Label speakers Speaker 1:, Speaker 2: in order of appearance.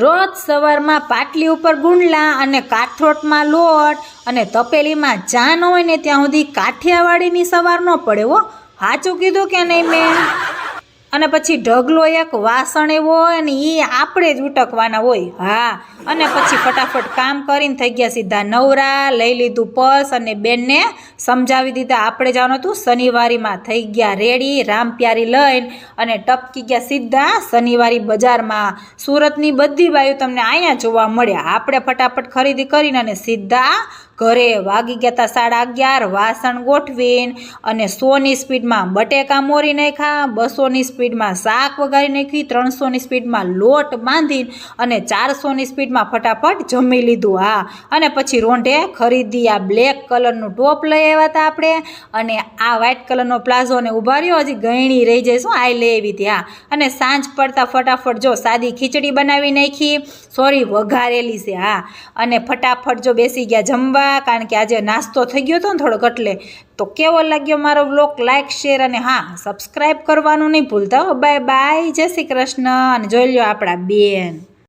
Speaker 1: રોજ સવારમાં પાટલી ઉપર ગુંડલા અને કાથરોટમાં લોટ અને તપેલીમાં ચા ન હોય ને ત્યાં સુધી કાઠિયાવાડીની સવાર ન પડે હો. સાચું કીધું કે નહીં મેં? અને પછી ઢગલો એક વાસણ એવો હોય ને એ આપણે જ ઉટકવાના હોય. હા, અને પછી ફટાફટ કામ કરીને થઈ ગયા સીધા નવરા, લઈ લીધું પર્સ અને બેનને સમજાવી દીધા. આપણે જવાનું હતું શનિવારીમાં, થઈ ગયા રેડી, રામપ્યારી લઈને અને ટપકી ગયા સીધા શનિવારી બજારમાં. સુરતની બધી બાયું તમને અહીંયા જોવા મળ્યા. આપણે ફટાફટ ખરીદી કરીને અને સીધા ઘરે. વાગી ગયા હતા 11:30. વાસણ ગોઠવીને અને 100ની સ્પીડમાં બટેકા મોરી નાખ્યા, 200ની સ્પીડમાં શાક વઘારી નાખી, 300ની સ્પીડમાં લોટ બાંધીને અને 400ની સ્પીડમાં ફટાફટ જમી લીધું. હા, અને પછી રોંઢે ખરીદી. આ બ્લેક કલરનું ટોપ લઈ આવ્યા હતા આપણે અને આ વ્હાઇટ કલરનો પ્લાઝો ને ઉભા રહ્યો, હજી ગયણી રહી જાય શું, આ લઈ આવી હતી. હા, અને સાંજ પડતા ફટાફટ જો સાદી ખીચડી બનાવી નાખી, સોરી વઘારેલી છે. હા, અને ફટાફટ જો બેસી ગયા જમવા, કારણ કે આજે નાસ્તો થઈ ગયો હતો ને થોડોક. એટલે તો કેવો લાગ્યો મારો વ્લોગ? લાઈક, શેર અને હા સબસ્ક્રાઈબ કરવાનું નહીં ભૂલતા. બાય બાય, જય શ્રી કૃષ્ણ. અને જોઈ લો આપણા બેન.